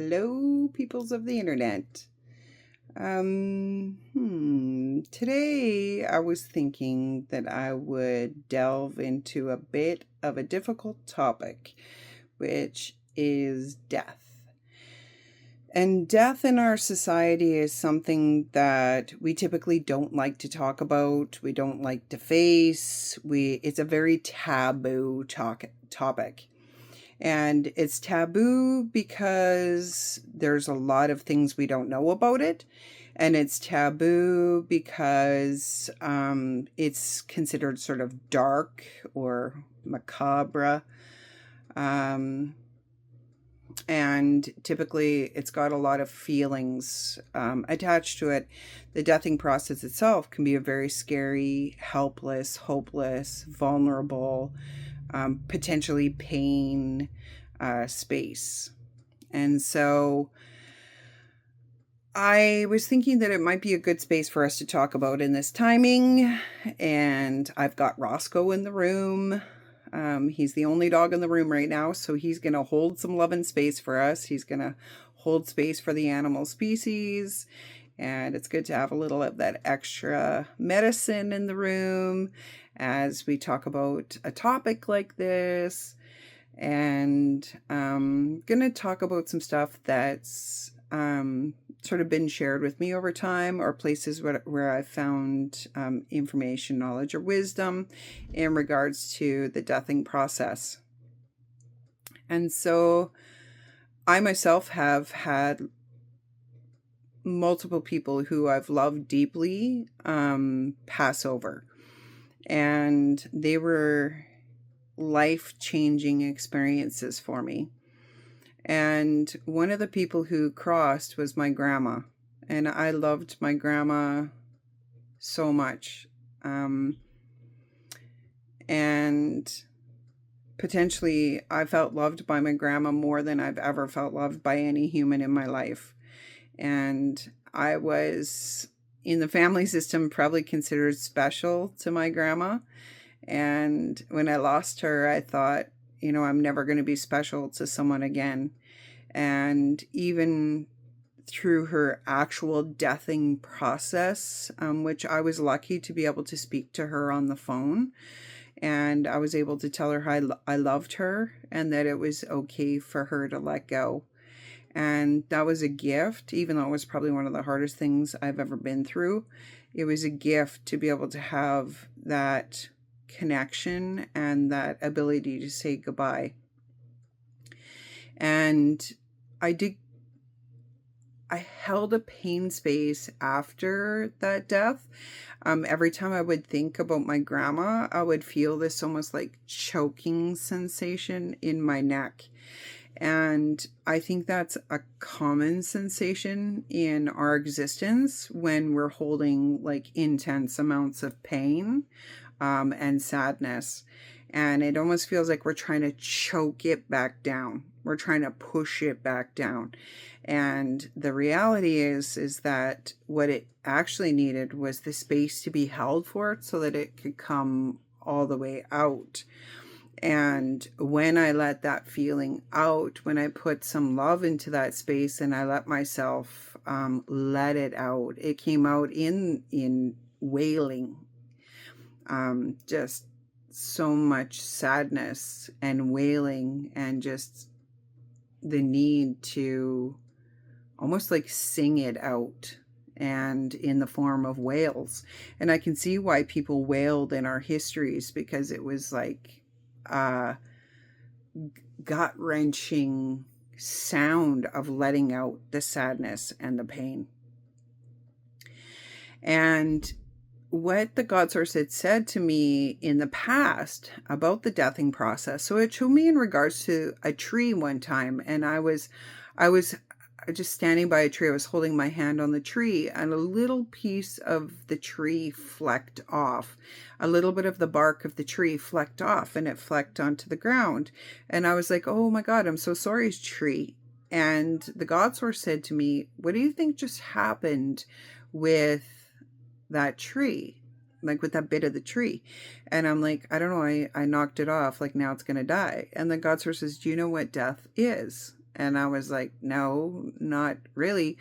Hello, peoples of the internet. Today I was thinking that I would delve into a bit of a difficult topic, which is death. And death in our society is something that we typically don't like to talk about. We don't like to face. It's a very taboo topic. And it's taboo because there's a lot of things we don't know about it. And it's taboo because it's considered sort of dark or macabre. And typically it's got a lot of feelings attached to it. The deathing process itself can be a very scary, helpless, hopeless, vulnerable, potentially pain space. And so I was thinking that it might be a good space for us to talk about in this timing. And I've got Roscoe in the room. He's the only dog in the room right now, so he's going to hold some love and space for us. He's going to hold space for the animal species. And it's good to have a little of that extra medicine in the room as we talk about a topic like this. And I'm going to talk about some stuff that's sort of been shared with me over time, or places where I found information, knowledge, or wisdom in regards to the deathing process. And so I myself have had multiple people who I've loved deeply pass over. And they were life-changing experiences for me. And one of the people who crossed was my grandma. And I loved my grandma so much. And potentially I felt loved by my grandma more than I've ever felt loved by any human in my life. And I was, in the family system, probably considered special to my grandma. And when I lost her, I thought, I'm never going to be special to someone again. And even through her actual deathing process, which I was lucky to be able to speak to her on the phone. And I was able to tell her how I loved her and that it was okay for her to let go. And that was a gift, even though it was probably one of the hardest things I've ever been through. It was a gift to be able to have that connection and that ability to say goodbye. And I held a pain space after that death. Every time I would think about my grandma, I would feel this almost like choking sensation in my neck. And I think that's a common sensation in our existence when we're holding like intense amounts of pain and sadness. And it almost feels like we're trying to choke it back down. We're trying to push it back down. And the reality is that what it actually needed was the space to be held for it so that it could come all the way out. And when I let that feeling out, when I put some love into that space and I let myself let it out, it came out in wailing. Just so much sadness and wailing and just the need to almost like sing it out, and in the form of wails. And I can see why people wailed in our histories, because it was like gut-wrenching sound of letting out the sadness and the pain. And what the Godsource had said to me in the past about the deathing process. So it showed me in regards to a tree one time, and I was just standing by a tree. I was holding my hand on the tree, and a little piece of the tree flecked off. A little bit of the bark of the tree flecked off, and it flecked onto the ground. And I was like, oh my God, I'm so sorry, tree. And the Godsource said to me, what do you think just happened with that tree, like with that bit of the tree? And I'm like, I don't know, I knocked it off, like now it's gonna die. And the Godsource says, do you know what death is? And I was like, no, not really.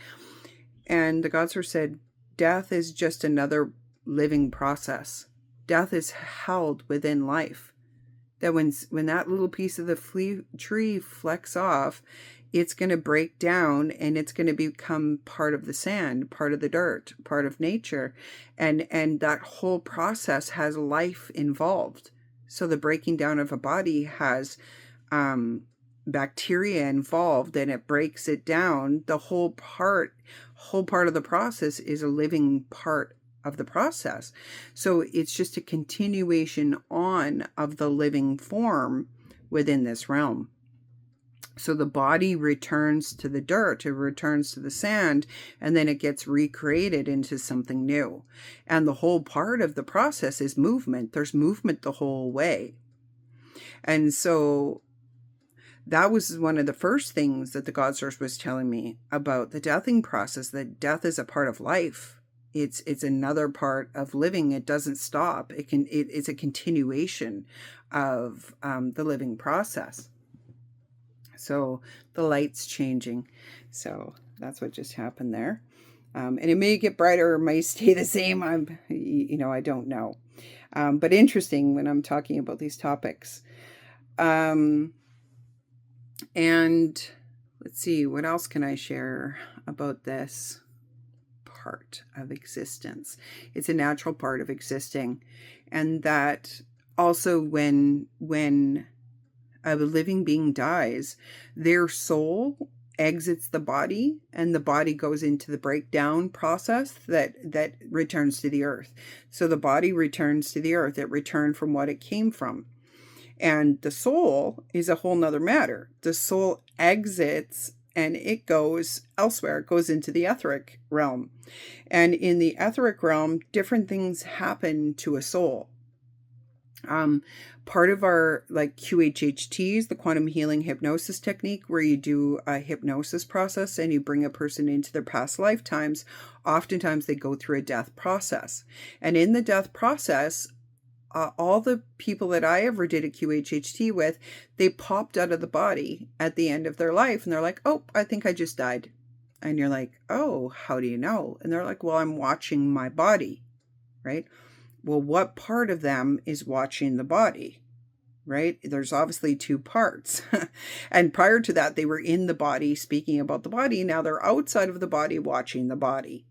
And the Godsource said, death is just another living process. Death is held within life. That when that little piece of the tree flecks off, it's going to break down and it's going to become part of the sand, part of the dirt, part of nature. And that whole process has life involved. So the breaking down of a body has bacteria involved, and it breaks it down. The whole part of the process is a living part of the process. So it's just a continuation on of the living form within this realm. So the body returns to the dirt, it returns to the sand, and then it gets recreated into something new. And the whole part of the process is movement. There's movement the whole way. And so that was one of the first things that the Godsource was telling me about the deathing process, that death is a part of life. It's another part of living. It doesn't stop. It's a continuation of the living process. So the light's changing. So that's what just happened there. And it may get brighter or may stay the same. I don't know. But interesting when I'm talking about these topics. And let's see, what else can I share about this part of existence? It's a natural part of existing. And that also when a living being dies, their soul exits the body and the body goes into the breakdown process that returns to the earth. So the body returns to the earth. It returned from what it came from. And the soul is a whole nother matter. The soul exits and it goes elsewhere. It goes into the etheric realm. And in the etheric realm, different things happen to a soul. Part of our QHHTs, the quantum healing hypnosis technique, where you do a hypnosis process and you bring a person into their past lifetimes, oftentimes they go through a death process. And in the death process, all the people that I ever did a QHHT with, they popped out of the body at the end of their life and they're like, oh, I think I just died. And you're like, oh, how do you know? And they're like, well, I'm watching my body, right? Well, what part of them is watching the body, right? There's obviously two parts. And prior to that, they were in the body speaking about the body. Now they're outside of the body watching the body.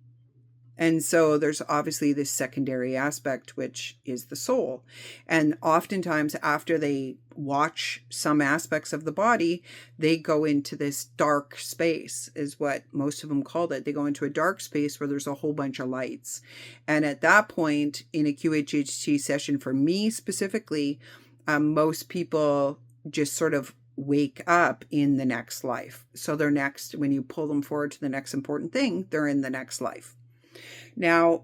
And so there's obviously this secondary aspect, which is the soul. And oftentimes after they watch some aspects of the body, they go into this dark space, is what most of them called it. They go into a dark space where there's a whole bunch of lights. And at that point in a QHHT session, for me specifically, most people just sort of wake up in the next life. So they're next, when you pull them forward to the next important thing, they're in the next life. Now,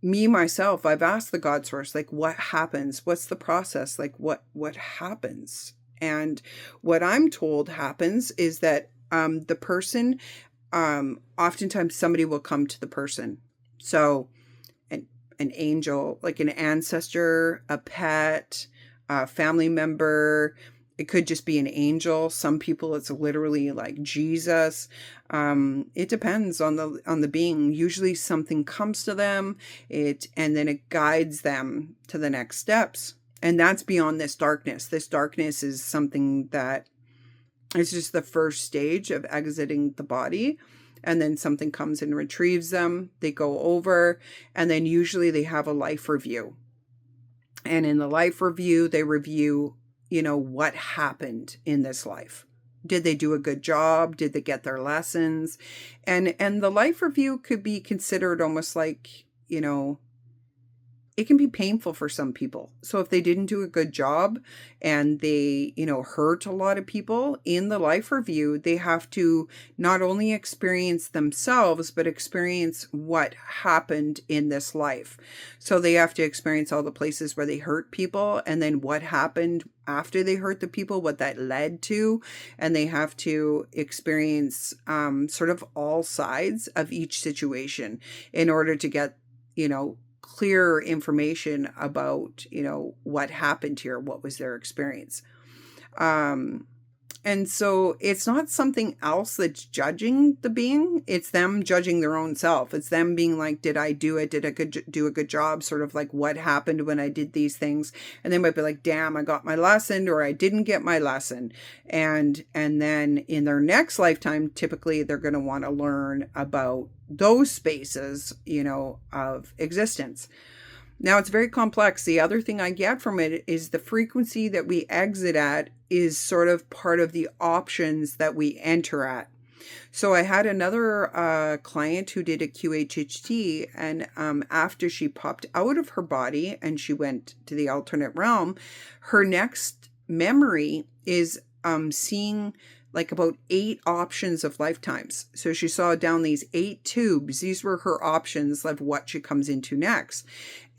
me, myself, I've asked the Godsource, what happens? What's the process? What happens? And what I'm told happens is that the person, oftentimes somebody will come to the person. So an angel, like an ancestor, a pet, a family member. It could just be an angel. Some people, it's literally like Jesus. It depends on the being. Usually something comes to them, and then it guides them to the next steps. And that's beyond this darkness. This darkness is something that is just the first stage of exiting the body. And then something comes and retrieves them. They go over, and then usually they have a life review. And in the life review, they review what happened in this life. Did they do a good job? Did they get their lessons? And the life review could be considered almost like, it can be painful for some people. So if they didn't do a good job and they, hurt a lot of people in the life review, they have to not only experience themselves, but experience what happened in this life. So they have to experience all the places where they hurt people and then what happened after they hurt the people, what that led to. And they have to experience sort of all sides of each situation in order to get, clear information about, what happened here, what was their experience. And so it's not something else that's judging the being. It's them judging their own self. It's them being like, did I do it? Did I do a good job? Sort of like, what happened when I did these things? And they might be like, damn, I got my lesson, or I didn't get my lesson. And then in their next lifetime, typically they're going to want to learn about those spaces, of existence. Now, it's very complex. The other thing I get from it is the frequency that we exit at is sort of part of the options that we enter at. So I had another client who did a QHHT, and after she popped out of her body and she went to the alternate realm, her next memory is seeing like about 8 options of lifetimes. So she saw down these 8 tubes. These were her options of what she comes into next.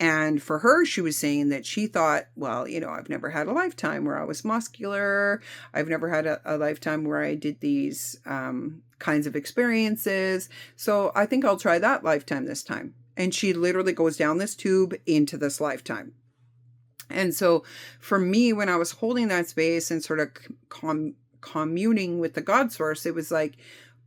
And for her, she was saying that she thought, well, I've never had a lifetime where I was muscular. I've never had a lifetime where I did these kinds of experiences. So I think I'll try that lifetime this time. And she literally goes down this tube into this lifetime. And so for me, when I was holding that space and sort of communing with the Godsource, it was like,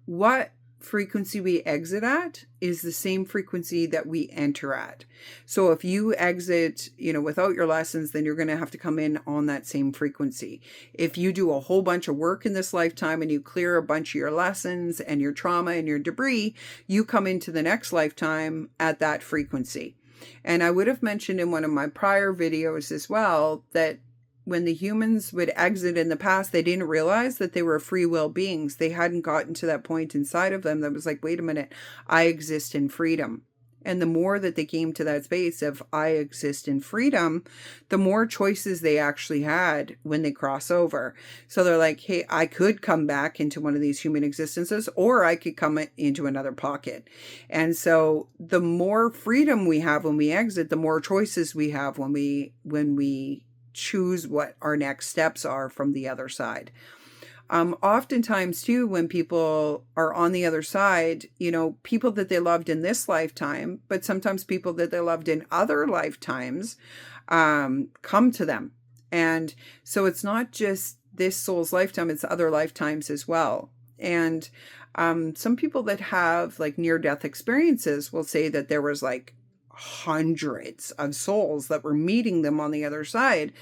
what frequency we exit at is the same frequency that we enter at. So if you exit, without your lessons, then you're going to have to come in on that same frequency. If you do a whole bunch of work in this lifetime and you clear a bunch of your lessons and your trauma and your debris, you come into the next lifetime at that frequency. And I would have mentioned in one of my prior videos as well that when the humans would exit in the past, they didn't realize that they were free will beings. They hadn't gotten to that point inside of them that was like, wait a minute, I exist in freedom. And the more that they came to that space of I exist in freedom, the more choices they actually had when they cross over. So they're like, hey, I could come back into one of these human existences, or I could come into another pocket. And so the more freedom we have when we exit, the more choices we have when we choose what our next steps are from the other side. Oftentimes too, when people are on the other side, people that they loved in this lifetime, but sometimes people that they loved in other lifetimes, come to them. And so it's not just this soul's lifetime, it's other lifetimes as well. And some people that have like near-death experiences will say that there was like hundreds of souls that were meeting them on the other side,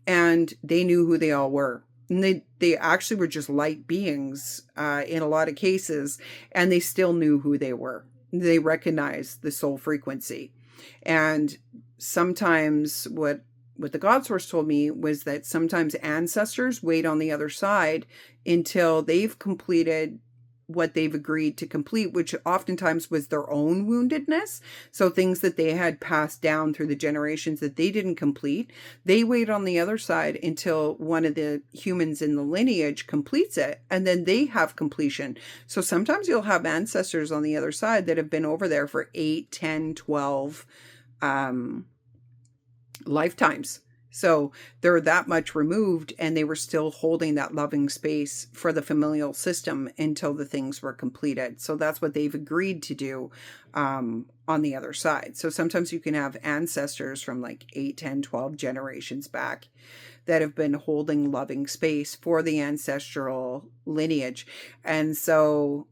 and they knew who they all were. And they actually were just light beings in a lot of cases, and they still knew who they were. They recognized the soul frequency. And sometimes what the Godsource told me was that sometimes ancestors wait on the other side until they've completed what they've agreed to complete, which oftentimes was their own woundedness. So things that they had passed down through the generations that they didn't complete, they wait on the other side until one of the humans in the lineage completes it, and then they have completion. So sometimes you'll have ancestors on the other side that have been over there for 8, 10, 12 lifetimes. So they're that much removed, and they were still holding that loving space for the familial system until the things were completed. So that's what they've agreed to do on the other side. So sometimes you can have ancestors from like 8, 10, 12 generations back that have been holding loving space for the ancestral lineage. And so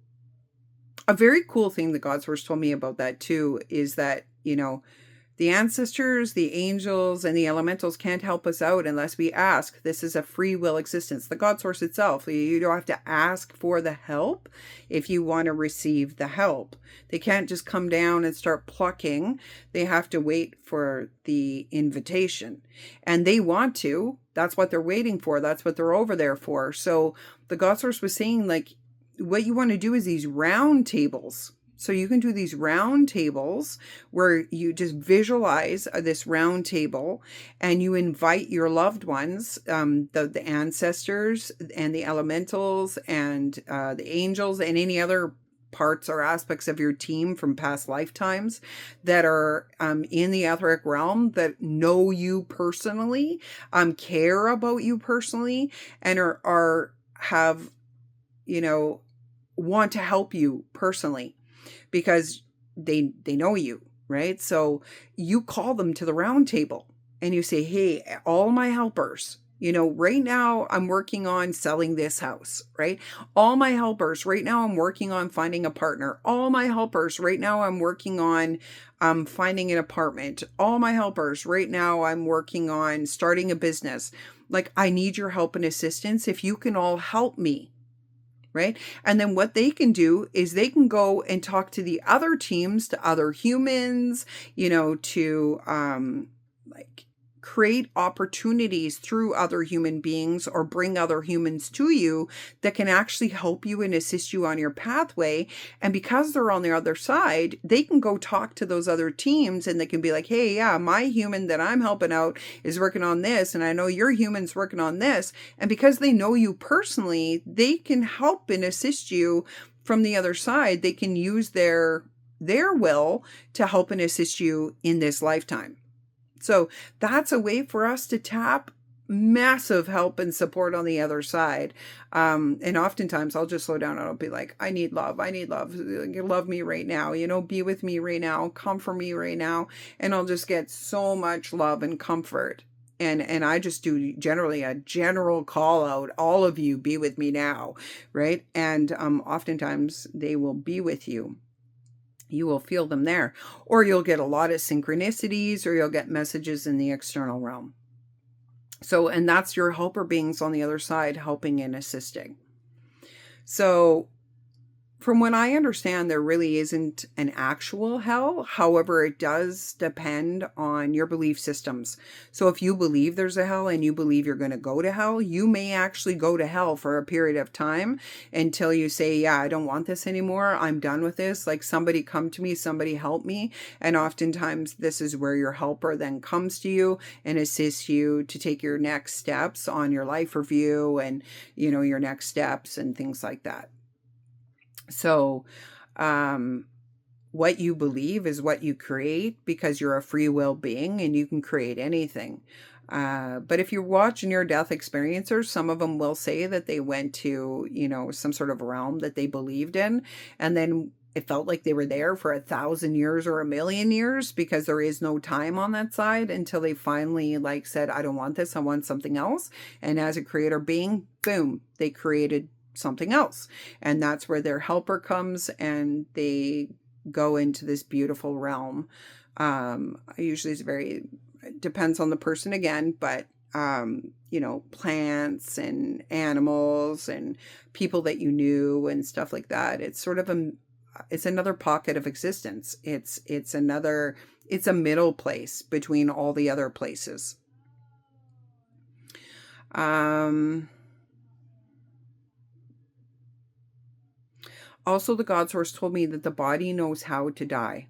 a very cool thing the Godsource told me about that too is that, the ancestors, the angels, and the elementals can't help us out unless we ask. This is a free will existence. The Godsource itself, you don't have to ask for the help if you want to receive the help. They can't just come down and start plucking. They have to wait for the invitation. And they want to. That's what they're waiting for. That's what they're over there for. So the Godsource was saying, like, what you want to do is these round tables. So you can do these round tables where you just visualize this round table and you invite your loved ones, the ancestors and the elementals and the angels and any other parts or aspects of your team from past lifetimes that are in the etheric realm that know you personally, care about you personally, and have, want to help you personally. Because they know you, right? So you call them to the round table and you say, hey, all my helpers, Right now I'm working on selling this house, right? All my helpers, right now I'm working on finding a partner. All my helpers, right now I'm working on finding an apartment. All my helpers, right now I'm working on starting a business. Like, I need your help and assistance. If you can all help me, right? And then what they can do is they can go and talk to the other teams, to other humans, to like create opportunities through other human beings or bring other humans to you that can actually help you and assist you on your pathway. And because they're on the other side, they can go talk to those other teams and they can be like, hey, yeah, my human that I'm helping out is working on this, and I know your human's working on this. And because they know you personally, they can help and assist you from the other side. They can use their will to help and assist you in this lifetime. So that's a way for us to tap massive help and support on the other side. And oftentimes I'll just slow down and I'll be like, I need love. I need love. Love me right now. Be with me right now. Comfort me right now. And I'll just get so much love and comfort. And I just do generally a general call out, all of you be with me now, right? And oftentimes they will be with you. You will feel them there, or you'll get a lot of synchronicities, or you'll get messages in the external realm. So, and that's your helper beings on the other side helping and assisting. So from what I understand, there really isn't an actual hell. However, it does depend on your belief systems. So if you believe there's a hell and you believe you're going to go to hell, you may actually go to hell for a period of time until you say, yeah, I don't want this anymore. I'm done with this. Like, somebody come to me, somebody help me. And oftentimes this is where your helper then comes to you and assists you to take your next steps on your life review and, your next steps and things like that. So, what you believe is what you create, because you're a free will being and you can create anything. But if you're watching your death experiencers, some of them will say that they went to, some sort of realm that they believed in, and then it felt like they were there for 1,000 years or 1,000,000 years, because there is no time on that side until they finally said, I don't want this, I want something else. And as a creator being, boom, they created something else. And that's where their helper comes and they go into this beautiful realm. Usually it depends on the person again, but plants and animals and people that you knew and stuff like that. It's sort of it's another pocket of existence. It's a middle place between all the other places. Also, the Godsource told me that the body knows how to die.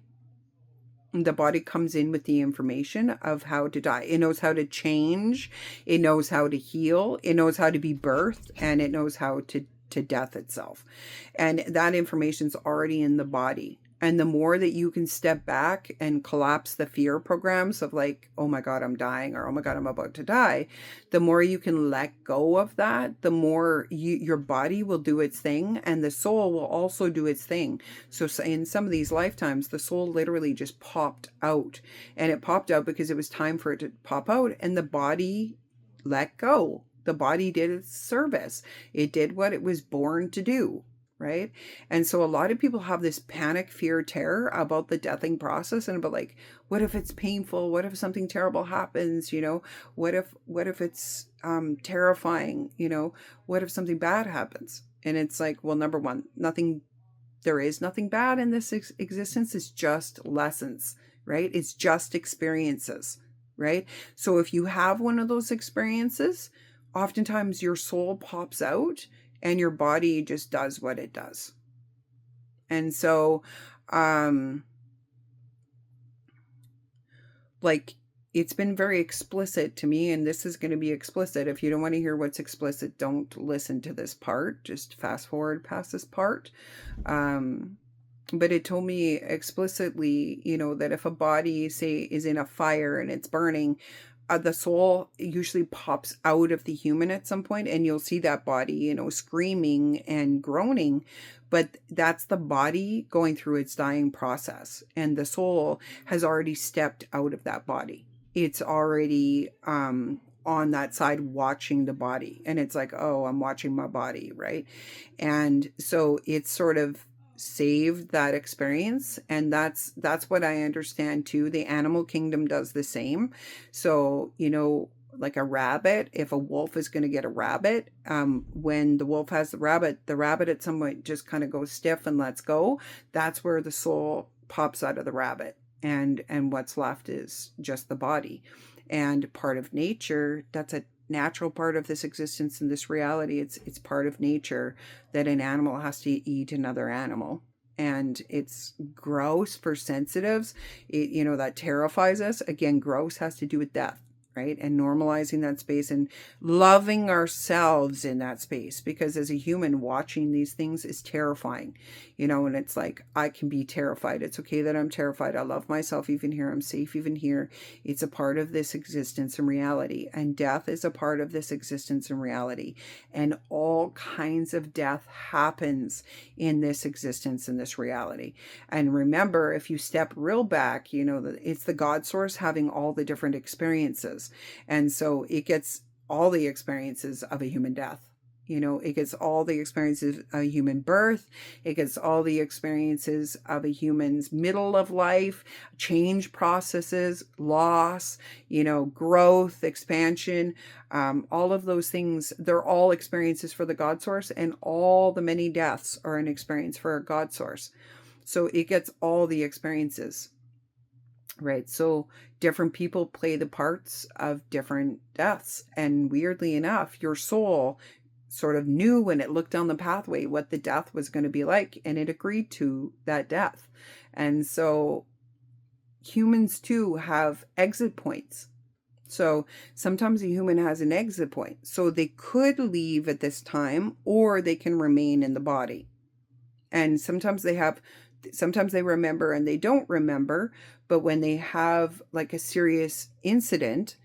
The body comes in with the information of how to die. It knows how to change. It knows how to heal. It knows how to be birthed, and it knows how to death itself. And that information's already in the body. And the more that you can step back and collapse the fear programs of oh my God, I'm dying, or oh my God, I'm about to die, the more you can let go of that, the more your body will do its thing, and the soul will also do its thing. So in some of these lifetimes, the soul literally just popped out, and it popped out because it was time for it to pop out, and the body let go. The body did its service. It did what it was born to do. Right? And so a lot of people have this panic, fear, terror about the deathing process, and about what if it's painful? What if something terrible happens? What if it's terrifying? What if something bad happens? And it's well, number one, there is nothing bad in this existence. It's just lessons, right? It's just experiences, right? So if you have one of those experiences, oftentimes your soul pops out and your body just does what it does. And so, it's been very explicit to me, and this is going to be explicit. If you don't want to hear what's explicit, don't listen to this part. Just fast forward past this part. But it told me explicitly, that if a body, say, is in a fire and it's burning, the soul usually pops out of the human at some point, and you'll see that body, screaming and groaning, but that's the body going through its dying process, and the soul has already stepped out of that body. It's already on that side watching the body, and it's like, oh, I'm watching my body, right? And so it's sort of saved that experience, and that's what I understand too. The animal kingdom does the same. So, like a rabbit, if a wolf is going to get a rabbit, when the wolf has the rabbit at some point just kind of goes stiff and lets go. That's where the soul pops out of the rabbit, and what's left is just the body. And part of nature, that's a natural part of this existence and this reality. It's part of nature that an animal has to eat another animal. And it's gross for sensitives. That terrifies us. Again, gross has to do with death, right? And normalizing that space and loving ourselves in that space, because as a human, watching these things is terrifying, and it's like, I can be terrified. It's okay that I'm terrified. I love myself even here. I'm safe even here. It's a part of this existence and reality, and death is a part of this existence and reality, and all kinds of death happens in this existence and this reality. And remember, if you step real back, it's the Godsource having all the different experiences. And so it gets all the experiences of a human death. It gets all the experiences of a human birth. It gets all the experiences of a human's middle of life, change processes, loss, growth, expansion, all of those things. They're all experiences for the Godsource, and all the many deaths are an experience for a Godsource. So it gets all the experiences. Right. So different people play the parts of different deaths. And weirdly enough, your soul sort of knew when it looked down the pathway what the death was going to be like, and it agreed to that death. And so humans too have exit points. So sometimes a human has an exit point. So they could leave at this time, or they can remain in the body. And sometimes they remember and they don't remember. But when they have like a serious incident,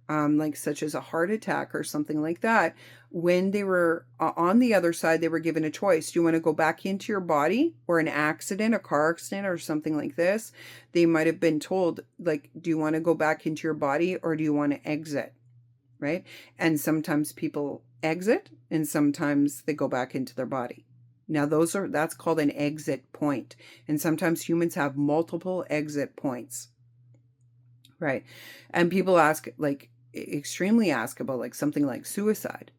like such as a heart attack or something like that, when they were on the other side, they were given a choice. Do you want to go back into your body, or an accident, a car accident or something like this? They might have been told, like, do you want to go back into your body, or do you want to exit? Right? And sometimes people exit, and sometimes they go back into their body. Now that's called an exit point. And sometimes humans have multiple exit points. Right. And people extremely ask about like something like suicide.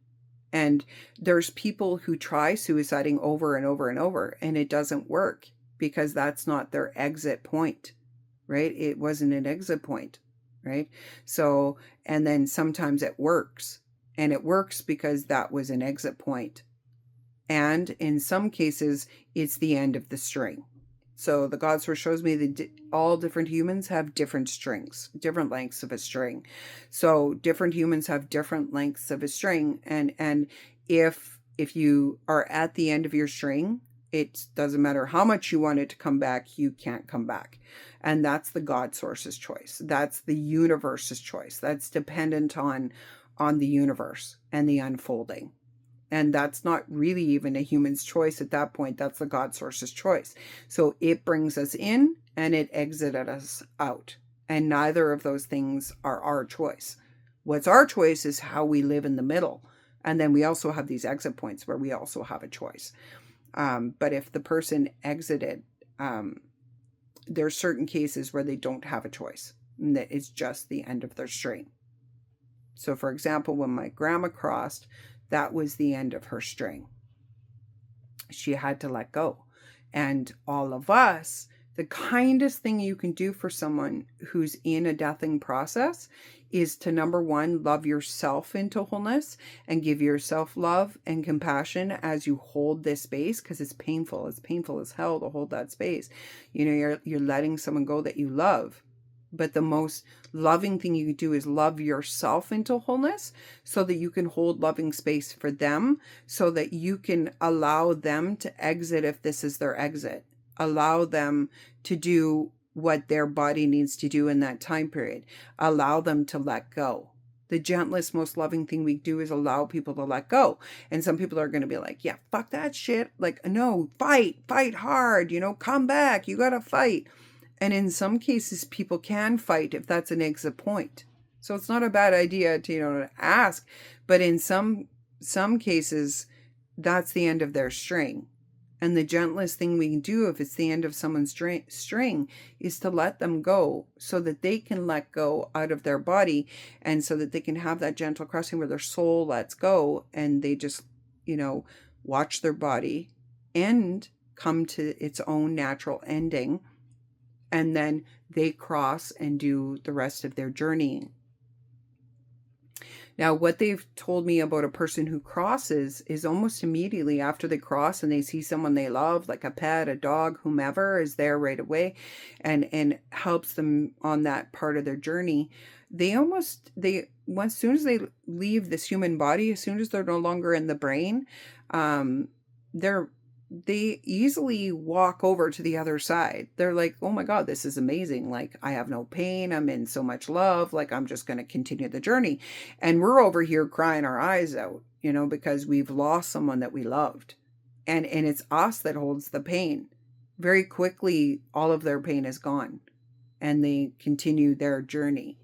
And there's people who try suiciding over and over and over, and it doesn't work because that's not their exit point. Right. It wasn't an exit point. Right. So, and then sometimes it works, and it works because that was an exit point. And in some cases, it's the end of the string. So the Godsource shows me that all different humans have different strings, different lengths of a string. So different humans have different lengths of a string. And if you are at the end of your string, it doesn't matter how much you want it to come back, you can't come back. And that's the Godsource's choice. That's the universe's choice. That's dependent on the universe and the unfolding. And that's not really even a human's choice at that point. That's the Godsource's choice. So it brings us in and it exited us out. And neither of those things are our choice. What's our choice is how we live in the middle. And then we also have these exit points where we also have a choice. But if the person exited, there are certain cases where they don't have a choice. And that it's just the end of their string. So for example, when my grandma crossed, that was the end of her string. She had to let go. And all of us, the kindest thing you can do for someone who's in a deathing process is to, number one, love yourself into wholeness and give yourself love and compassion as you hold this space, because it's painful. It's painful as hell to hold that space. You're letting someone go that you love. But the most loving thing you can do is love yourself into wholeness so that you can hold loving space for them, so that you can allow them to exit if this is their exit. Allow them to do what their body needs to do in that time period. Allow them to let go. The gentlest, most loving thing we do is allow people to let go. And some people are going to be like, yeah, fuck that shit. Like, no, fight hard, come back. You got to fight. And in some cases, people can fight if that's an exit point. So it's not a bad idea to, to ask, but in some cases, that's the end of their string. And the gentlest thing we can do if it's the end of someone's string is to let them go so that they can let go out of their body, and so that they can have that gentle crossing where their soul lets go and they just, watch their body end, come to its own natural ending, and then they cross and do the rest of their journeying. Now, what they've told me about a person who crosses is almost immediately after they cross and they see someone they love, like a pet, a dog, whomever is there right away and helps them on that part of their journey. As soon as they leave this human body, as soon as they're no longer in the brain, they easily walk over to the other side. They're like, oh my God, this is amazing. Like, I have no pain. I'm in so much love. Like, I'm just going to continue the journey. And we're over here crying our eyes out, because we've lost someone that we loved. And it's us that holds the pain. Very quickly, all of their pain is gone and they continue their journey.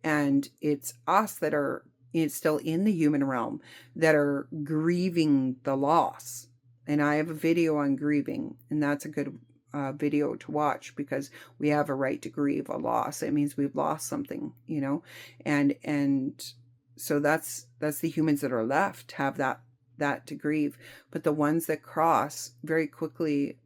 And it's us that are still in the human realm that are grieving the loss. And I have a video on grieving, and that's a good video to watch, because we have a right to grieve a loss. It means we've lost something, and so that's the humans that are left have that to grieve. But the ones that cross very quickly,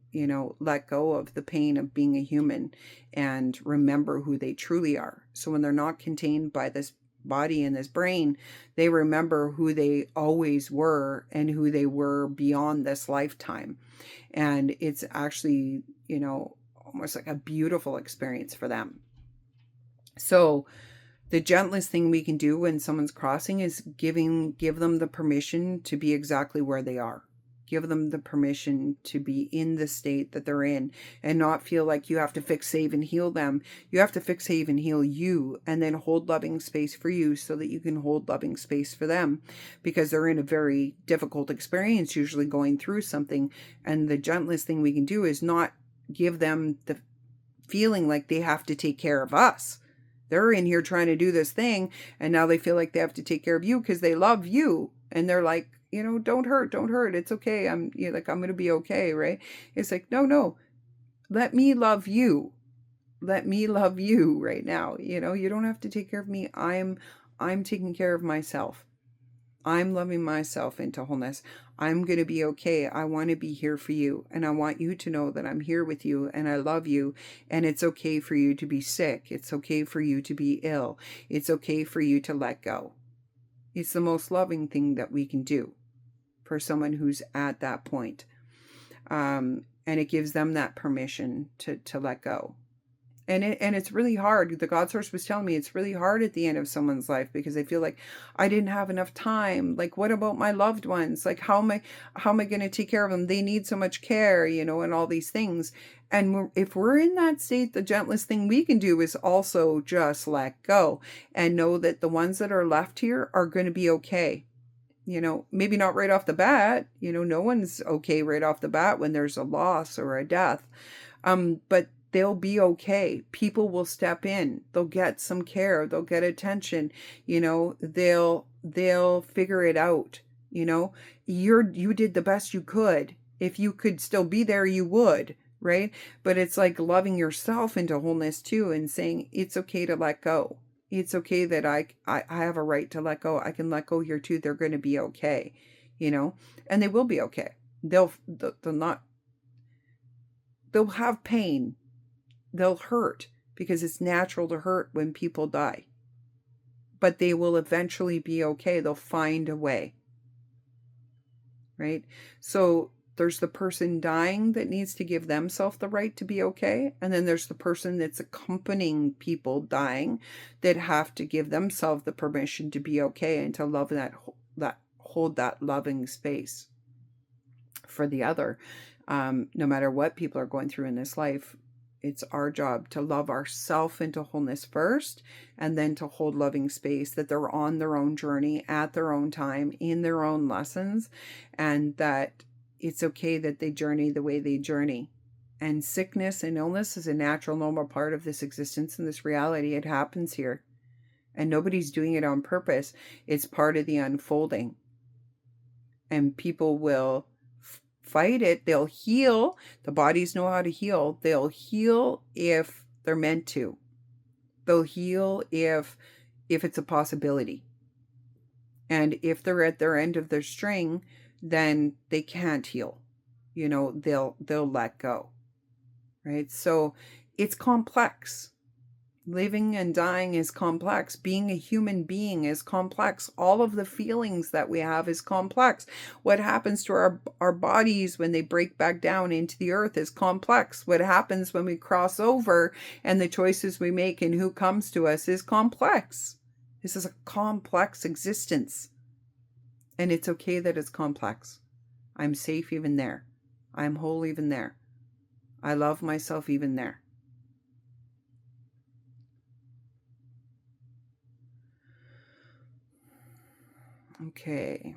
let go of the pain of being a human and remember who they truly are. So when they're not contained by this body and this brain, they remember who they always were and who they were beyond this lifetime. And it's actually, almost like a beautiful experience for them. So the gentlest thing we can do when someone's crossing is give them the permission to be exactly where they are. Give them the permission to be in the state that they're in and not feel like you have to fix, save, and heal them. You have to fix, save, and heal you, and then hold loving space for you so that you can hold loving space for them, because they're in a very difficult experience, usually going through something. And the gentlest thing we can do is not give them the feeling like they have to take care of us. They're in here trying to do this thing, and now they feel like they have to take care of you because they love you. And they're like, don't hurt. It's okay. I'm going to be okay. Right. It's like, no, let me love you. Let me love you right now. You don't have to take care of me. I'm taking care of myself. I'm loving myself into wholeness. I'm going to be okay. I want to be here for you. And I want you to know that I'm here with you and I love you. And it's okay for you to be sick. It's okay for you to be ill. It's okay for you to let go. It's the most loving thing that we can do for someone who's at that point. And it gives them that permission to let go. And it's really hard. The Godsource was telling me it's really hard at the end of someone's life because they feel like, I didn't have enough time. Like, what about my loved ones? Like, how am I going to take care of them? They need so much care, and all these things. And if we're in that state, the gentlest thing we can do is also just let go and know that the ones that are left here are going to be okay. Maybe not right off the bat. No one's okay right off the bat when there's a loss or a death. But they'll be okay. People will step in. They'll get some care. They'll get attention. They'll figure it out. You did the best you could. If you could still be there, you would, right? But it's like loving yourself into wholeness too, and saying it's okay to let go. It's okay that I have a right to let go. I can let go here too. They're going to be okay, and they will be okay. They'll have pain. They'll hurt because it's natural to hurt when people die, but they will eventually be okay. They'll find a way, right? So there's the person dying that needs to give themselves the right to be okay. And then there's the person that's accompanying people dying that have to give themselves the permission to be okay and to love hold that loving space for the other. No matter what people are going through in this life, it's our job to love ourselves into wholeness first, and then to hold loving space that they're on their own journey at their own time in their own lessons, and that it's okay that they journey the way they journey. And sickness and illness is a natural, normal part of this existence and this reality. It happens here. And nobody's doing it on purpose. It's part of the unfolding. And people will fight it. They'll heal. The bodies know how to heal. They'll heal if they're meant to. They'll heal if it's a possibility. And if they're at their end of their string, then they can't heal. You know, they'll let go. Right? So it's complex. Living and dying is complex. Being a human being is complex. All of the feelings that we have is complex. What happens to our bodies when they break back down into the earth is complex. What happens when we cross over and the choices we make and who comes to us is complex. This is a complex existence. And it's okay that it's complex. I'm safe even there. I'm whole even there. I love myself even there. Okay.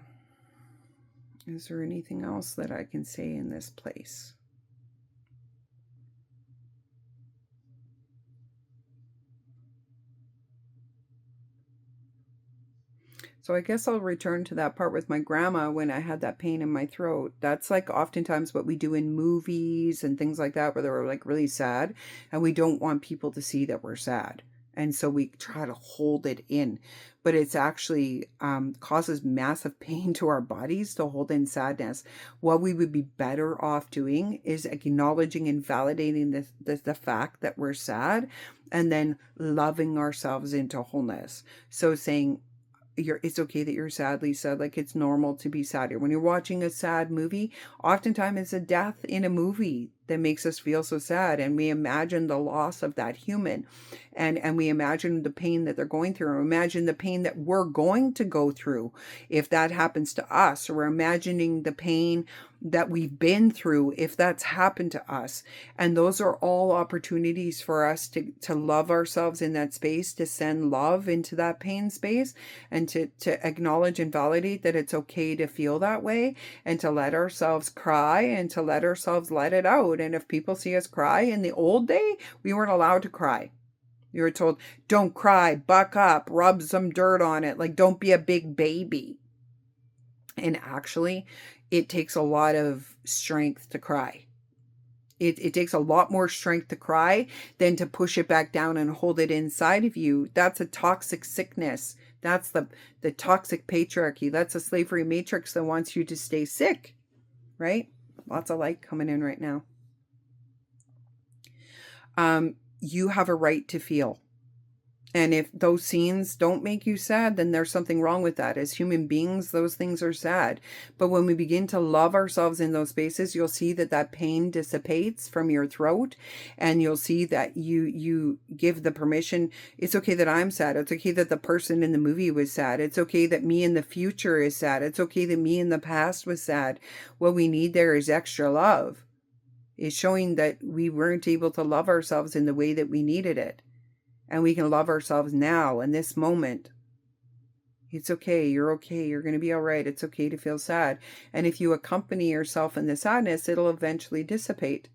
Is there anything else that I can say in this place? So I guess I'll return to that part with my grandma when I had that pain in my throat. That's like oftentimes what we do in movies and things like that, where they're like really sad and we don't want people to see that we're sad. And so we try to hold it in, but it's actually causes massive pain to our bodies to hold in sadness. What we would be better off doing is acknowledging and validating the fact that we're sad, and then loving ourselves into wholeness. So saying, it's okay that you're sad, Lisa. Like, it's normal to be sad. When you're watching a sad movie, oftentimes it's a death in a movie that makes us feel so sad, and we imagine the loss of that human, and we imagine the pain that they're going through, or imagine the pain that we're going to go through if that happens to us, or we're imagining the pain that we've been through if that's happened to us. And those are all opportunities for us to love ourselves in that space, to send love into that pain space, and to acknowledge and validate that it's okay to feel that way, and to let ourselves cry, and to let ourselves let it out. And if people see us cry, in the old day, we weren't allowed to cry. You were told, don't cry, buck up, rub some dirt on it, like, don't be a big baby. And actually, it takes a lot of strength to cry. It takes a lot more strength to cry than to push it back down and hold it inside of you. That's a toxic sickness. That's the toxic patriarchy. That's a slavery matrix that wants you to stay sick, right? Lots of light coming in right now. You have a right to feel. And if those scenes don't make you sad, then there's something wrong with that. As human beings, those things are sad. But when we begin to love ourselves in those spaces, you'll see that pain dissipates from your throat, and you'll see that you give the permission. It's okay that I'm sad. It's okay that the person in the movie was sad. It's okay that me in the future is sad. It's okay that me in the past was sad. What we need there is extra love. It's showing that we weren't able to love ourselves in the way that we needed it. And we can love ourselves now in this moment. It's okay. You're okay. You're going to be all right. It's okay to feel sad. And if you accompany yourself in the sadness, it'll eventually dissipate.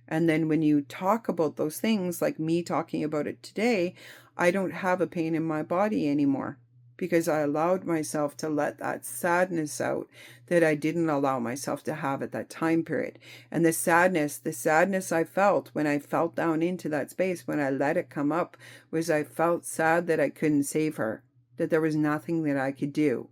And then when you talk about those things, like me talking about it today, I don't have a pain in my body anymore, because I allowed myself to let that sadness out that I didn't allow myself to have at that time period. And the sadness I felt when I felt down into that space, when I let it come up, was I felt sad that I couldn't save her, that there was nothing that I could do.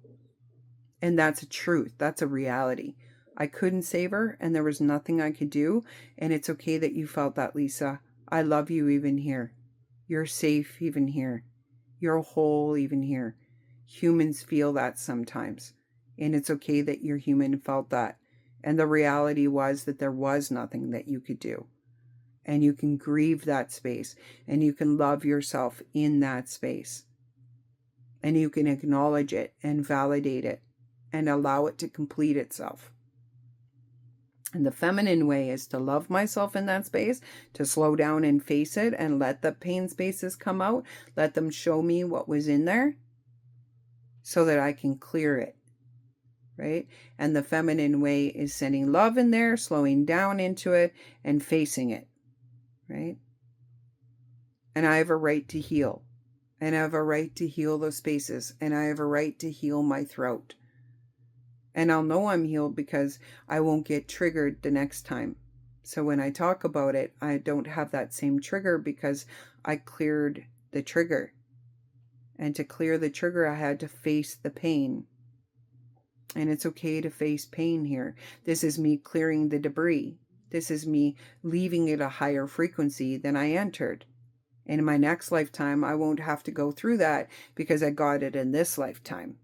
And that's a truth. That's a reality. I couldn't save her, and there was nothing I could do. And it's okay that you felt that, Lisa. I love you even here. You're safe even here. You're whole even here. Humans feel that sometimes, and it's okay that you're human and felt that. And the reality was that there was nothing that you could do. And you can grieve that space, and you can love yourself in that space. And you can acknowledge it and validate it and allow it to complete itself. And the feminine way is to love myself in that space, to slow down and face it and let the pain spaces come out. Let them show me what was in there, so that I can clear it, right? And the feminine way is sending love in there, slowing down into it, and facing it, right? And I have a right to heal. And I have a right to heal those spaces. And I have a right to heal my throat. And I'll know I'm healed because I won't get triggered the next time. So when I talk about it, I don't have that same trigger because I cleared the trigger. And to clear the trigger, I had to face the pain. And it's okay to face pain here. This is me clearing the debris. This is me leaving it a higher frequency than I entered. And in my next lifetime, I won't have to go through that because I got it in this lifetime.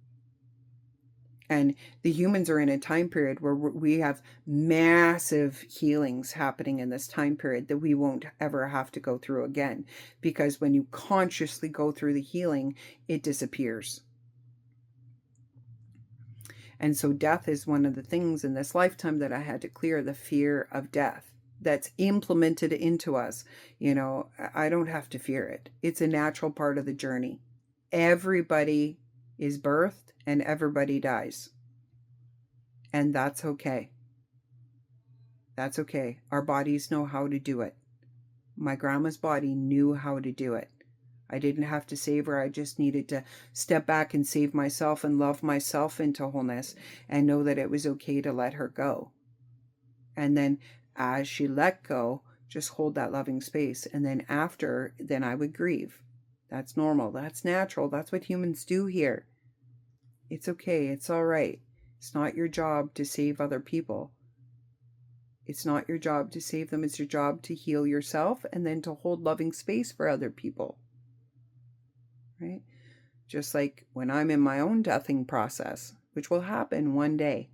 And the humans are in a time period where we have massive healings happening in this time period that we won't ever have to go through again. Because when you consciously go through the healing, it disappears. And so death is one of the things in this lifetime that I had to clear, the fear of death that's implemented into us. You know, I don't have to fear it. It's a natural part of the journey. Everybody is birthed and everybody dies. And that's okay. That's okay. Our bodies know how to do it. My grandma's body knew how to do it. I didn't have to save her. I just needed to step back and save myself and love myself into wholeness and know that it was okay to let her go. And then as she let go, just hold that loving space. And then after, then I would grieve. That's normal. That's natural. That's what humans do here. It's okay. It's all right. It's not your job to save other people. It's not your job to save them. It's your job to heal yourself and then to hold loving space for other people. Right? Just like when I'm in my own deathing process, which will happen one day.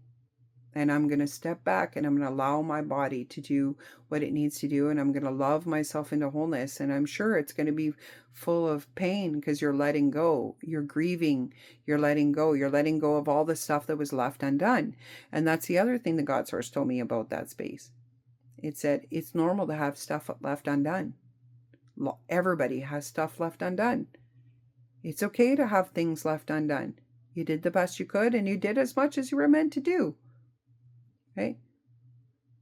And I'm going to step back and I'm going to allow my body to do what it needs to do. And I'm going to love myself into wholeness. And I'm sure it's going to be full of pain because you're letting go. You're grieving. You're letting go. You're letting go of all the stuff that was left undone. And that's the other thing the Godsource told me about that space. It said it's normal to have stuff left undone. Everybody has stuff left undone. It's okay to have things left undone. You did the best you could and you did as much as you were meant to do. Okay?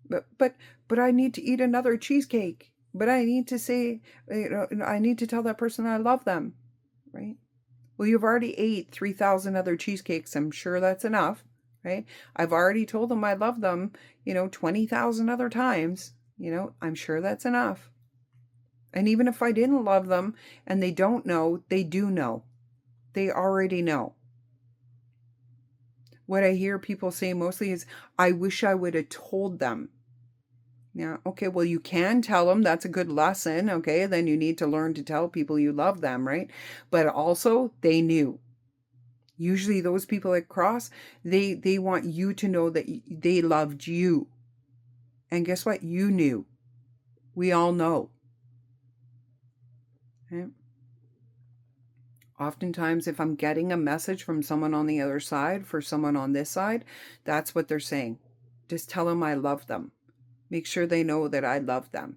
But I need to eat another cheesecake. But I need to say, I need to tell that person I love them. Right? Well, you've already ate 3,000 other cheesecakes. I'm sure that's enough. Right? I've already told them I love them, 20,000 other times. I'm sure that's enough. And even if I didn't love them and they don't know, they do know. They already know. What I hear people say mostly is, I wish I would have told them. Yeah, okay, well, you can tell them. That's a good lesson, okay? Then you need to learn to tell people you love them, right? But also, they knew. Usually those people that cross, they want you to know that they loved you. And guess what? You knew. We all know. Okay? Oftentimes, if I'm getting a message from someone on the other side for someone on this side, that's what they're saying. Just tell them I love them. Make sure they know that I love them.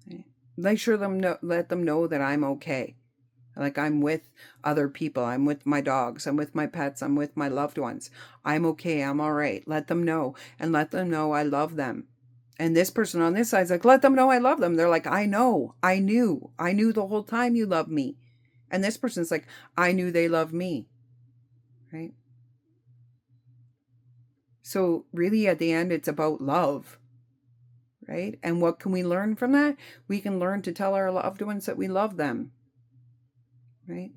Okay? Let them know that I'm okay. Like I'm with other people. I'm with my dogs. I'm with my pets. I'm with my loved ones. I'm okay. I'm all right. Let them know. And let them know I love them. And this person on this side is like, let them know I love them. They're like, I know. I knew the whole time you love me. And this person's like, I knew they love me. Right? So really at the end, it's about love. Right? And what can we learn from that? We can learn to tell our loved ones that we love them. Right?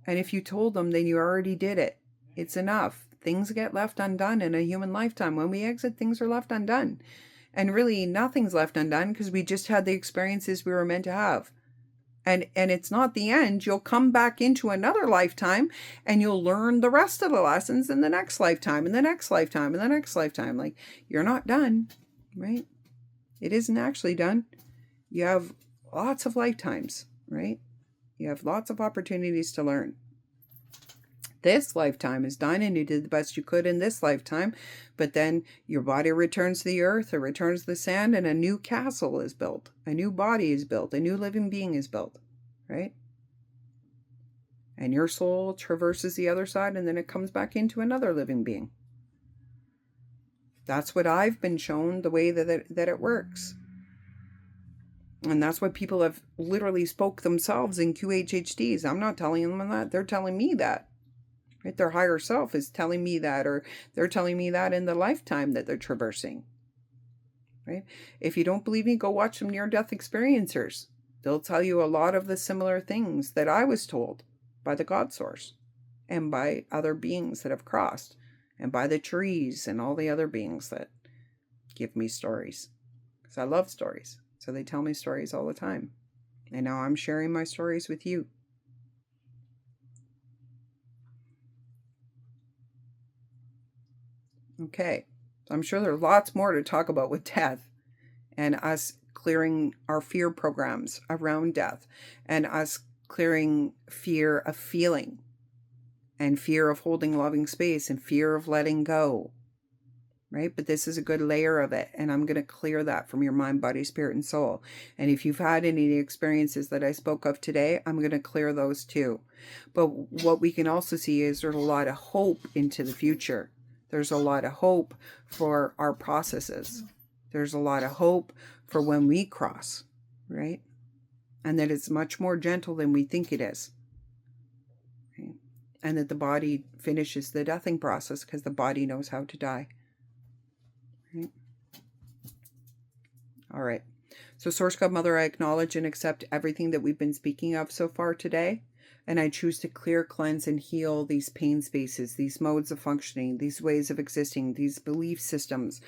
And if you told them, then you already did it. It's enough. Things get left undone in a human lifetime. When we exit, things are left undone. And really nothing's left undone because we just had the experiences we were meant to have. And it's not the end. You'll come back into another lifetime and you'll learn the rest of the lessons in the next lifetime and the next lifetime and the next lifetime. Like, you're not done, right? It isn't actually done. You have lots of lifetimes, right? You have lots of opportunities to learn. This lifetime is done and you did the best you could in this lifetime, but then your body returns to the earth or returns to the sand and a new castle is built. A new body is built. A new living being is built, right? And your soul traverses the other side and then it comes back into another living being. That's what I've been shown, the way that it works. And that's why people have literally spoke themselves in QHHDs. I'm not telling them that. They're telling me that. Right? Their higher self is telling me that, or they're telling me that in the lifetime that they're traversing. Right? If you don't believe me, go watch some near-death experiencers. They'll tell you a lot of the similar things that I was told by the Godsource and by other beings that have crossed, and by the trees and all the other beings that give me stories. Because I love stories. So they tell me stories all the time. And now I'm sharing my stories with you. Okay. So I'm sure there's lots more to talk about with death, and us clearing our fear programs around death, and us clearing fear of feeling, and fear of holding loving space, and fear of letting go. Right? But this is a good layer of it. And I'm going to clear that from your mind, body, spirit, and soul. And if you've had any of the experiences that I spoke of today, I'm going to clear those too. But what we can also see is there's a lot of hope into the future. There's a lot of hope for our processes. There's a lot of hope for when we cross, right? And that it's much more gentle than we think it is. Right? And that the body finishes the deathing process because the body knows how to die. Right? All right. So Source God Mother, I acknowledge and accept everything that we've been speaking of so far today. And I choose to clear, cleanse, and heal these pain spaces, these modes of functioning, these ways of existing, these belief systems,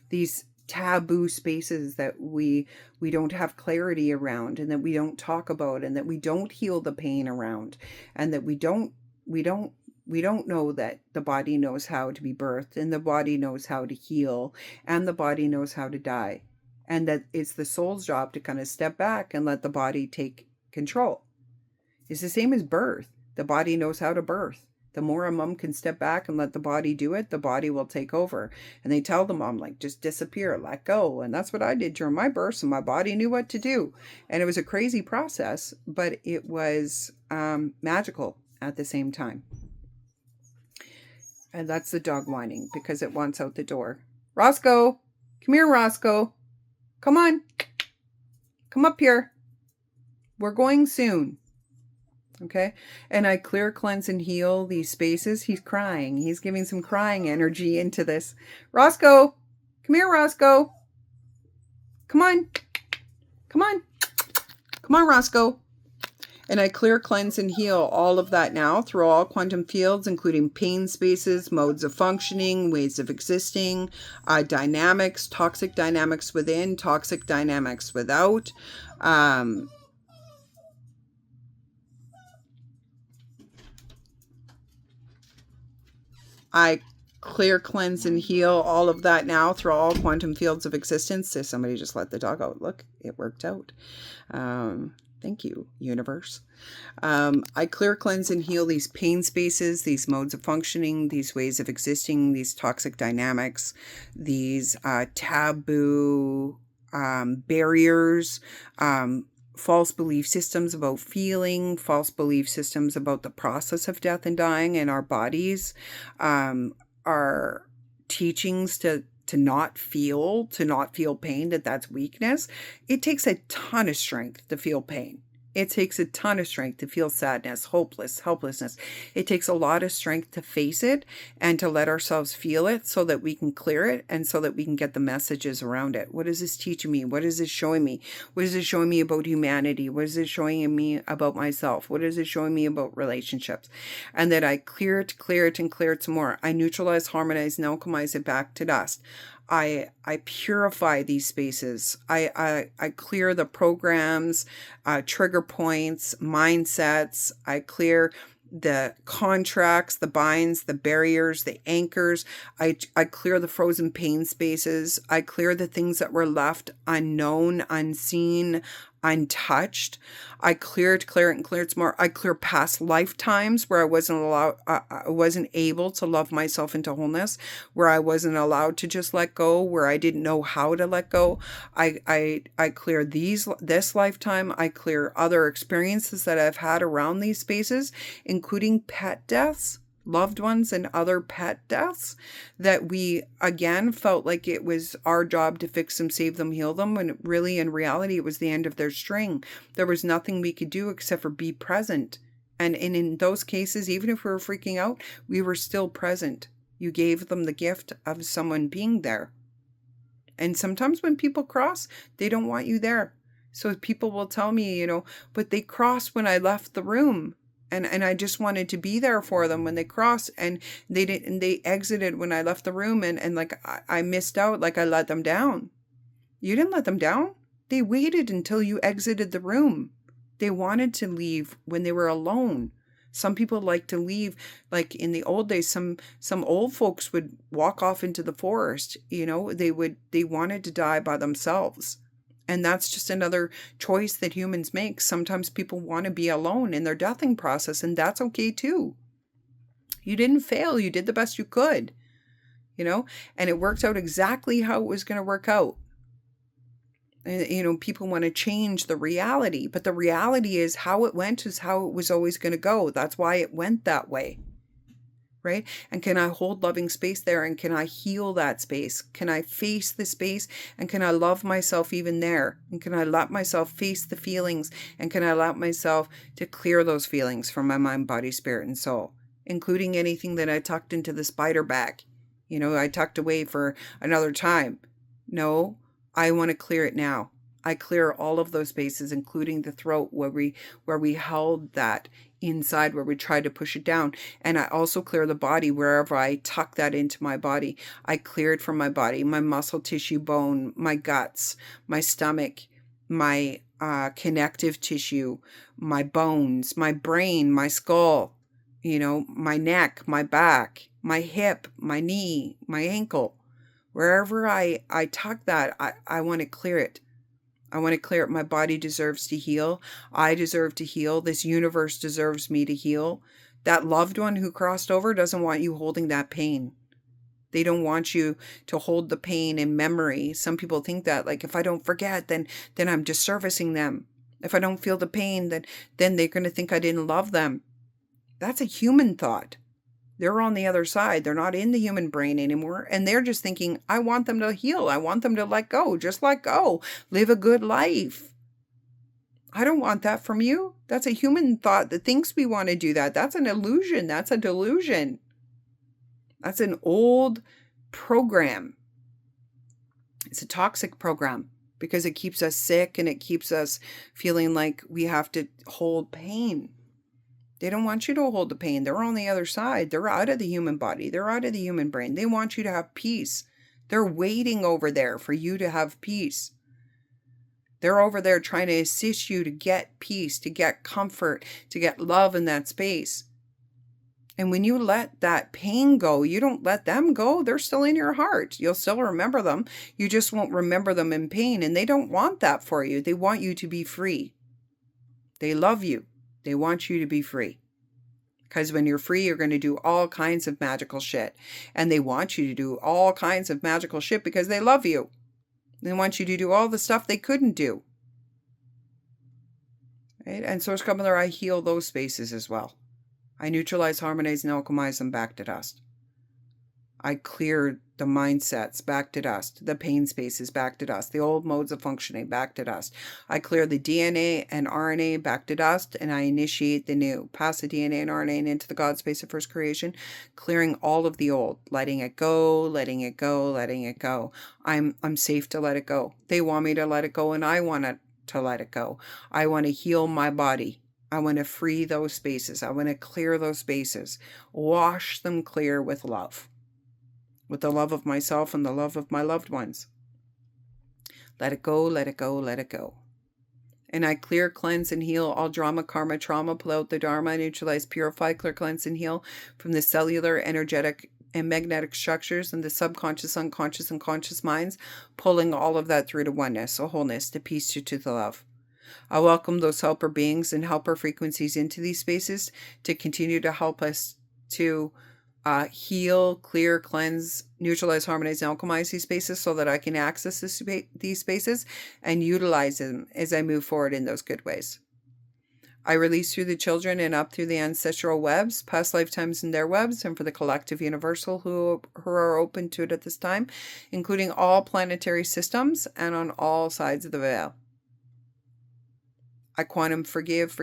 these taboo spaces that we don't have clarity around, and that we don't talk about, and that we don't heal the pain around, and that we don't know that the body knows how to be birthed, and the body knows how to heal, and the body knows how to die. And that it's the soul's job to kind of step back and let the body take control. It's the same as birth. The body knows how to birth. The more a mom can step back and let the body do it, the body will take over. And they tell the mom, like, just disappear, let go. And that's what I did during my birth, and my body knew what to do. And it was a crazy process, but it was magical at the same time. And that's the dog whining because it wants out the door. Roscoe, come here, Roscoe. Come on. Come up here. We're going soon. Okay. And I clear, cleanse, and heal these spaces. He's crying. He's giving some crying energy into this. Roscoe, come here, Roscoe. Come on. Come on. Come on, Roscoe. And I clear, cleanse, and heal all of that now through all quantum fields, including pain spaces, modes of functioning, ways of existing, dynamics, toxic dynamics within, toxic dynamics without. I clear, cleanse, and heal all of that now through all quantum fields of existence. So somebody just let the dog out. Look, it worked out. Thank you, universe. I clear, cleanse, and heal these pain spaces, these modes of functioning, these ways of existing, these toxic dynamics, these taboo barriers, false belief systems about feeling, false belief systems about the process of death and dying in our bodies, our teachings to not feel pain, that's weakness. It takes a ton of strength to feel pain. It takes a ton of strength to feel sadness, helplessness. It takes a lot of strength to face it and to let ourselves feel it so that we can clear it and so that we can get the messages around it. What is this teaching me? What is this showing me? What is this showing me about humanity? What is it showing me about myself? What is it showing me about relationships? And that I clear it, and clear it some more. I neutralize, harmonize, and alchemize it back to dust. I purify these spaces. I clear the programs, trigger points, mindsets. I clear the contracts, the binds, the barriers, the anchors. I clear the frozen pain spaces. I clear the things that were left unknown, unseen, untouched. I clear it some more. I clear past lifetimes where I wasn't able to love myself into wholeness, where I wasn't allowed to just let go, where I didn't know how to let go. I clear this lifetime. I clear other experiences that I've had around these spaces, including pet deaths. loved ones and other pet deaths that we again felt like it was our job to fix them, save them, heal them, when really in reality it was the end of their string. There was nothing we could do except for be present. And in those cases, even if we were freaking out, we were still present. You gave them the gift of someone being there. And sometimes when people cross, they don't want you there. So people will tell me, but they crossed when I left the room. And I just wanted to be there for them when they crossed, and they didn't, and they exited when I left the room, and like I missed out, like I let them down. You didn't let them down. They waited until you exited the room. They wanted to leave when they were alone. Some people like to leave, like in the old days, some old folks would walk off into the forest, they wanted to die by themselves. And that's just another choice that humans make. Sometimes people want to be alone in their deathing process, and that's okay too. You didn't fail. You did the best you could, and it worked out exactly how it was going to work out. And, people want to change the reality, but the reality is how it went is how it was always going to go. That's why it went that way. Right? And can I hold loving space there? And can I heal that space? Can I face the space? And can I love myself even there? And can I let myself face the feelings? And can I allow myself to clear those feelings from my mind, body, spirit, and soul, including anything that I tucked into the spider bag, I tucked away for another time. No, I want to clear it now. I clear all of those spaces, including the throat where we held that inside, where we tried to push it down. And I also clear the body wherever I tuck that into my body. I clear it from my body, my muscle tissue, bone, my guts, my stomach, my connective tissue, my bones, my brain, my skull, my neck, my back, my hip, my knee, my ankle. Wherever I tuck that, I want to clear it. I want to clear it. My body deserves to heal. I deserve to heal. This universe deserves me to heal. That loved one who crossed over doesn't want you holding that pain. They don't want you to hold the pain in memory. Some people think that, like, if I don't forget, then I'm disservicing them. If I don't feel the pain, then they're going to think I didn't love them. That's a human thought. They're on the other side. They're not in the human brain anymore. And they're just thinking, I want them to heal. I want them to let go. Just let go. Live a good life. I don't want that from you. That's a human thought that thinks we want to do that. That's an illusion. That's a delusion. That's an old program. It's a toxic program because it keeps us sick and it keeps us feeling like we have to hold pain. They don't want you to hold the pain. They're on the other side. They're out of the human body. They're out of the human brain. They want you to have peace. They're waiting over there for you to have peace. They're over there trying to assist you to get peace, to get comfort, to get love in that space. And when you let that pain go, you don't let them go. They're still in your heart. You'll still remember them. You just won't remember them in pain. And they don't want that for you. They want you to be free. They love you. They want you to be free. Because when you're free, you're going to do all kinds of magical shit. And they want you to do all kinds of magical shit because they love you. They want you to do all the stuff they couldn't do. Right? And Source Godmother, Mother, I heal those spaces as well. I neutralize, harmonize, and alchemize them back to dust. I clear the mindsets back to dust, the pain spaces back to dust, the old modes of functioning back to dust. I clear the DNA and RNA back to dust, and I initiate the new. Pass the DNA and RNA into the God space of first creation, clearing all of the old, letting it go, letting it go, letting it go. I'm safe to let it go. They want me to let it go, and I want to let it go. I want to heal my body. I want to free those spaces. I want to clear those spaces. Wash them clear with love. With the love of myself and the love of my loved ones. Let it go, let it go, let it go. And I clear, cleanse, and heal all drama, karma, trauma, pull out the dharma, neutralize, purify, clear, cleanse, and heal from the cellular, energetic, and magnetic structures and the subconscious, unconscious, and conscious minds, pulling all of that through to oneness, to wholeness, to peace, to the love. I welcome those helper beings and helper frequencies into these spaces to continue to help us to heal, clear, cleanse, neutralize, harmonize, and alchemize these spaces so that I can access these spaces and utilize them as I move forward in those good ways. I release through the children and up through the ancestral webs, past lifetimes in their webs, and for the collective universal who are open to it at this time, including all planetary systems and on all sides of the veil. I quantum forgive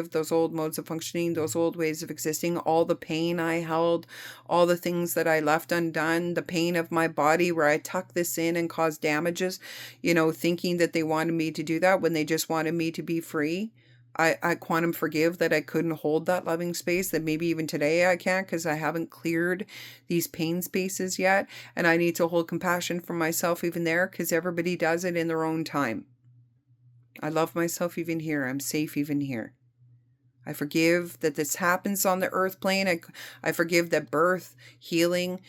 those old modes of functioning, those old ways of existing, all the pain I held, all the things that I left undone, the pain of my body where I tucked this in and caused damages, thinking that they wanted me to do that when they just wanted me to be free. I quantum forgive that I couldn't hold that loving space, that maybe even today I can't because I haven't cleared these pain spaces yet. And I need to hold compassion for myself even there because everybody does it in their own time. I love myself even here. I'm safe even here. I forgive that this happens on the earth plane. I forgive that birth, healing,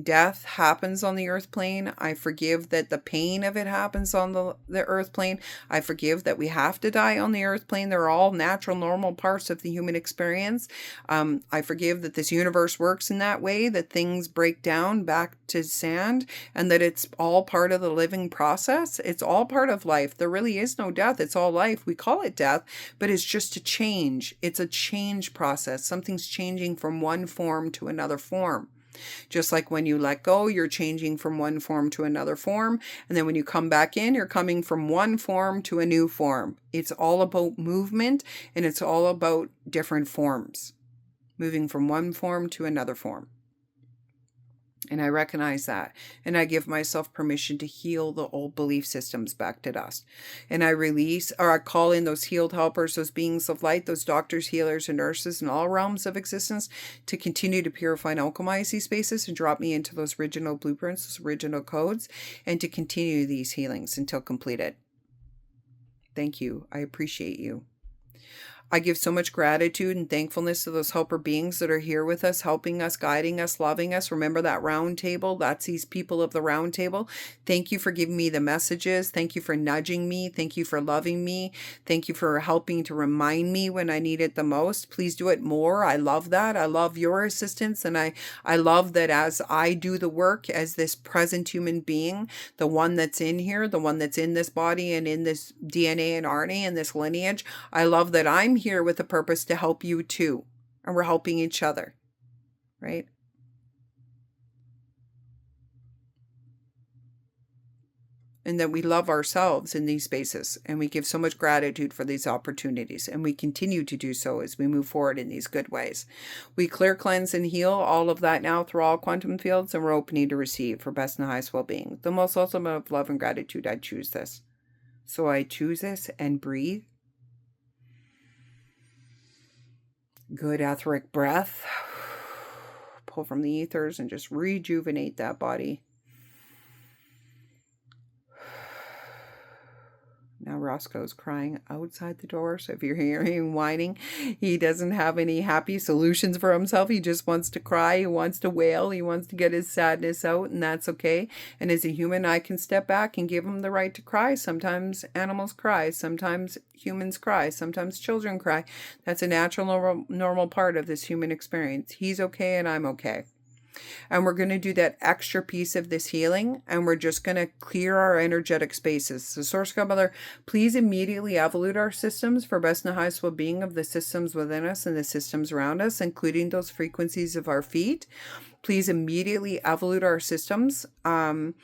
death happens on the earth plane. I forgive that the pain of it happens on the earth plane. I forgive that we have to die on the earth plane. They're all natural, normal parts of the human experience. I forgive that this universe works in that way, that things break down back to sand, and that it's all part of the living process. It's all part of life. There really is no death. It's all life. We call it death, but it's just a change. It's a change process. Something's changing from one form to another form. Just like when you let go, you're changing from one form to another form. And then when you come back in, you're coming from one form to a new form. It's all about movement, and it's all about different forms, moving from one form to another form. And I recognize that. And I give myself permission to heal the old belief systems back to dust. And I release, or I call in those healed helpers, those beings of light, those doctors, healers, and nurses in all realms of existence to continue to purify and alchemize these spaces and drop me into those original blueprints, those original codes, and to continue these healings until completed. Thank you. I appreciate you. I give so much gratitude and thankfulness to those helper beings that are here with us, helping us, guiding us, loving us. Remember that round table? That's these people of the round table. Thank you for giving me the messages. Thank you for nudging me. Thank you for loving me. Thank you for helping to remind me when I need it the most. Please do it more. I love that. I love your assistance. And I love that as I do the work as this present human being, the one that's in here, the one that's in this body and in this DNA and RNA and this lineage, I love that I'm here with a purpose to help you too. And we're helping each other, right? And that we love ourselves in these spaces. And we give so much gratitude for these opportunities. And we continue to do so as we move forward in these good ways. We clear, cleanse, and heal all of that now through all quantum fields. And we're opening to receive for best and highest well-being. The most ultimate of love and gratitude, I choose this. So I choose this and breathe. Good etheric breath. Pull from the ethers and just rejuvenate that body. Now Roscoe's crying outside the door. So if you're hearing him whining, he doesn't have any happy solutions for himself. He just wants to cry. He wants to wail. He wants to get his sadness out, and that's okay. And as a human, I can step back and give him the right to cry. Sometimes animals cry. Sometimes humans cry. Sometimes children cry. That's a natural, normal part of this human experience. He's okay and I'm okay. And we're going to do that extra piece of this healing, and we're just going to clear our energetic spaces. So Source Godmother, please immediately evolute our systems for best and highest well-being of the systems within us and the systems around us, including those frequencies of our feet. Please immediately evolute our systems. And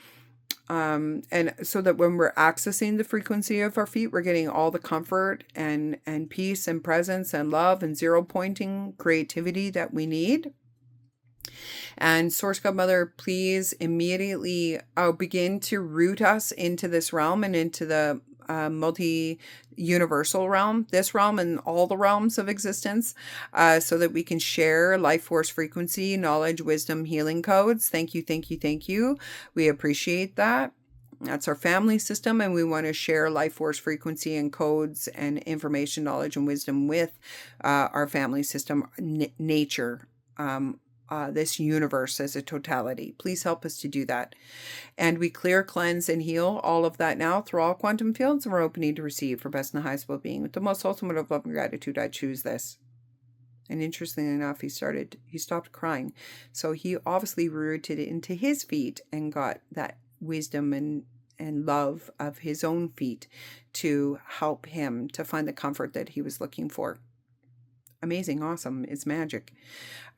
so that when we're accessing the frequency of our feet, we're getting all the comfort and peace and presence and love and zero pointing creativity that we need. And Source Godmother, please immediately begin to root us into this realm and into the multi-universal realm, this realm and all the realms of existence, so that we can share life force frequency, knowledge, wisdom, healing codes. Thank you, thank you, thank you. We appreciate that. That's our family system, and we want to share life force frequency and codes and information, knowledge, and wisdom with our family system, nature, this universe as a totality. Please help us to do that. And we clear, cleanse, and heal all of that now through all quantum fields, and we're opening to receive for best and highest well-being. With the most ultimate of love and gratitude, I choose this. And interestingly enough, he stopped crying. So he obviously rooted it into his feet and got that wisdom and love of his own feet to help him to find the comfort that he was looking for. Amazing, awesome, it's magic.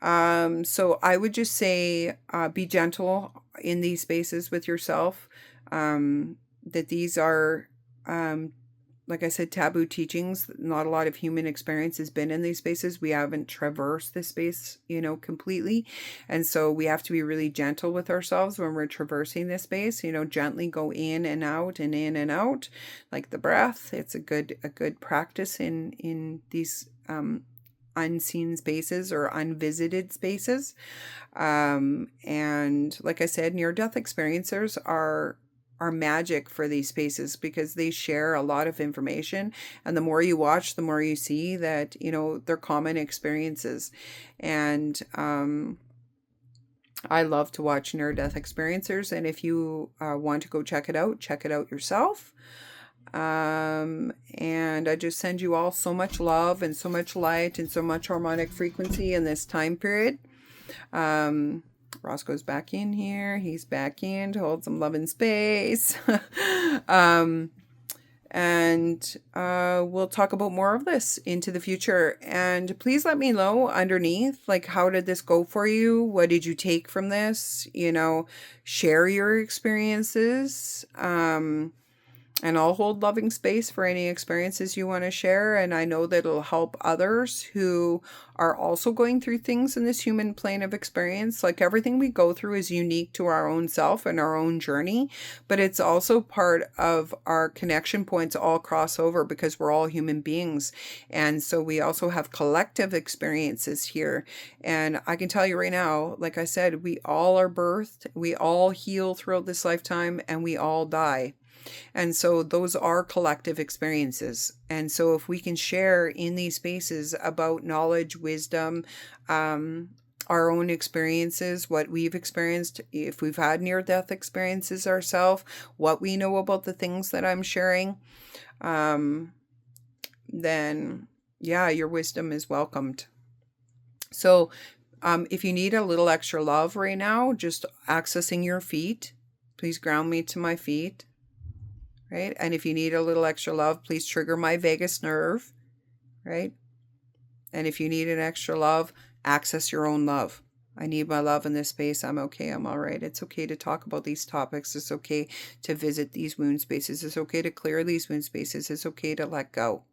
So I would just say be gentle in these spaces with yourself. That these are, like I said, taboo teachings. Not a lot of human experience has been in these spaces. We haven't traversed this space, completely. And so we have to be really gentle with ourselves when we're traversing this space, gently go in and out and in and out, like the breath. It's a good practice in these, unseen spaces or unvisited spaces. And like I said, near-death experiencers are magic for these spaces because they share a lot of information, and the more you watch, the more you see that they're common experiences. And I love to watch near-death experiencers, and if you want to go check it out yourself. And I just send you all so much love and so much light and so much harmonic frequency in this time period. Roscoe's back in here. He's back in to hold some love and space. And we'll talk about more of this into the future. And please let me know underneath, like, how did this go for you? What did you take from this? Share your experiences. And I'll hold loving space for any experiences you want to share. And I know that it'll help others who are also going through things in this human plane of experience. Like, everything we go through is unique to our own self and our own journey, but it's also part of our connection points all cross over because we're all human beings. And so we also have collective experiences here. And I can tell you right now, like I said, we all are birthed, we all heal throughout this lifetime, and we all die. And so those are collective experiences. And so if we can share in these spaces about knowledge, wisdom, our own experiences, what we've experienced, if we've had near-death experiences ourselves, what we know about the things that I'm sharing, then yeah, your wisdom is welcomed. So if you need a little extra love right now, just accessing your feet, please ground me to my feet. Right? And if you need a little extra love, please trigger my vagus nerve, right? And if you need an extra love, access your own love. I need my love in this space. I'm okay. I'm all right. It's okay to talk about these topics. It's okay to visit these wound spaces. It's okay to clear these wound spaces. It's okay to let go,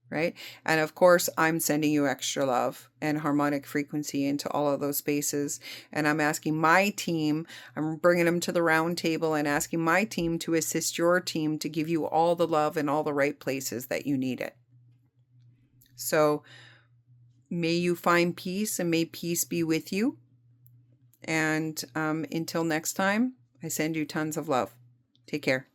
right? And of course, I'm sending you extra love and harmonic frequency into all of those spaces. And I'm asking my team, I'm bringing them to the round table and asking my team to assist your team to give you all the love in all the right places that you need it. So may you find peace, and may peace be with you. And until next time, I send you tons of love. Take care.